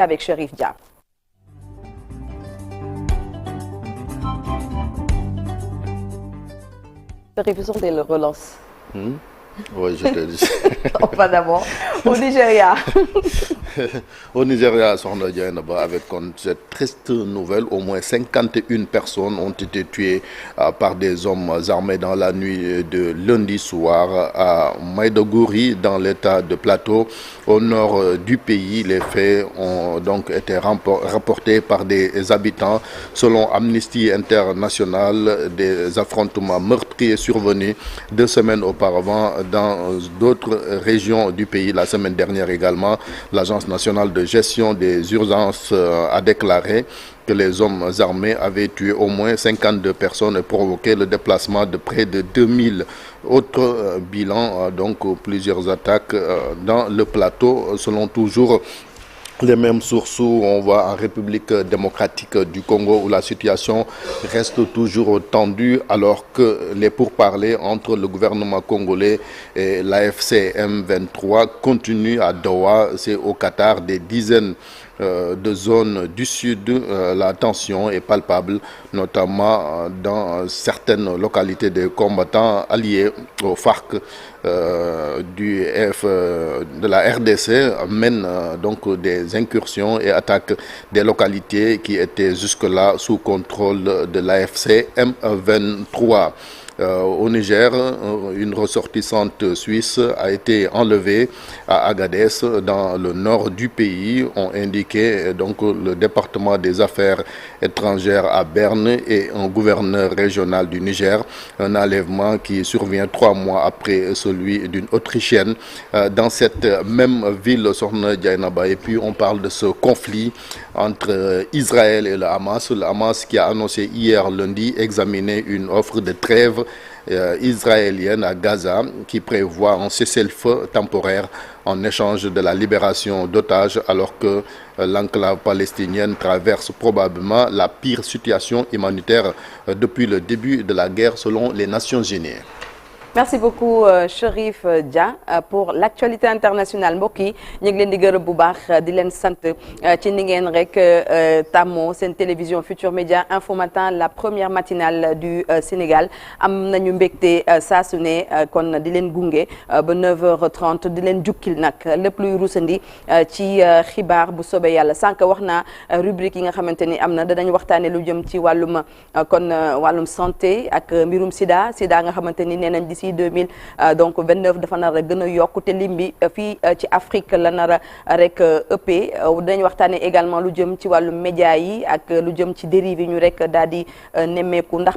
avec Chérif Dia. Chérif, ils sont des relances. Oui, je te dis. On va d'abord au Nigeria. Au Nigeria, avec cette triste nouvelle, au moins 51 personnes ont été tuées par des hommes armés dans la nuit de lundi soir à Maiduguri, dans l'état de Plateau, au nord du pays. Les faits ont donc été rapportés par des habitants. Selon Amnesty International, des affrontements meurtriers survenus 2 semaines auparavant dans d'autres régions du pays. La semaine dernière également, l'Agence nationale de gestion des urgences a déclaré que les hommes armés avaient tué au moins 52 personnes et provoqué le déplacement de près de 2000 autres bilans, donc plusieurs attaques dans le plateau, selon toujours les mêmes sources. Où on voit en République démocratique du Congo où la situation reste toujours tendue alors que les pourparlers entre le gouvernement congolais et l'AFC M23 continuent à Doha. C'est au Qatar, des dizaines de zones du sud, la tension est palpable, notamment dans certaines localités de combattants alliés au FARC de la RDC mènent donc des incursions et attaquent des localités qui étaient jusque-là sous contrôle de l'AFC M23. Au Niger, une ressortissante suisse a été enlevée à Agadez, dans le nord du pays, ont indiqué donc le département des affaires étrangères à Berne et un gouverneur régional du Niger. Un enlèvement qui survient 3 mois après celui d'une Autrichienne dans cette même ville, Sorna Djainaba. Et puis on parle de ce conflit entre Israël et le Hamas qui a annoncé hier lundi examiner une offre de trêve israélienne à Gaza qui prévoit un cessez-le-feu temporaire en échange de la libération d'otages, alors que l'enclave palestinienne traverse probablement la pire situation humanitaire depuis le début de la guerre selon les Nations Unies. Merci beaucoup Chérif Dia pour l'actualité internationale mbokk yi ñu ngi leen di gërëm bu baax di leen sant ci ni ngeen rek tàmmoo seen télévision Futur Média Info Matin, la première matinale du Sénégal. Am nañu mbégte saa su ne kon di leen gunge ba 9h30 di leen jukkil nag lépp luy rusandi ci xibaar bu soobee yàlla. Sànq wax naa rubrique yi nga xamante ni am na danañ waxtaane lu jëm ci wàllum santé ak mbirum sida nga xamante ni nee nañ d'ici 2029 dafa nar a gën a yokk te lim bi fii ci Afrique la nar a rek ëppee. dinañ waxtaane également lu jëm ci wàllum média yi ak lu jëm ci dérive yi ñu rek daal di nemmeeku ndax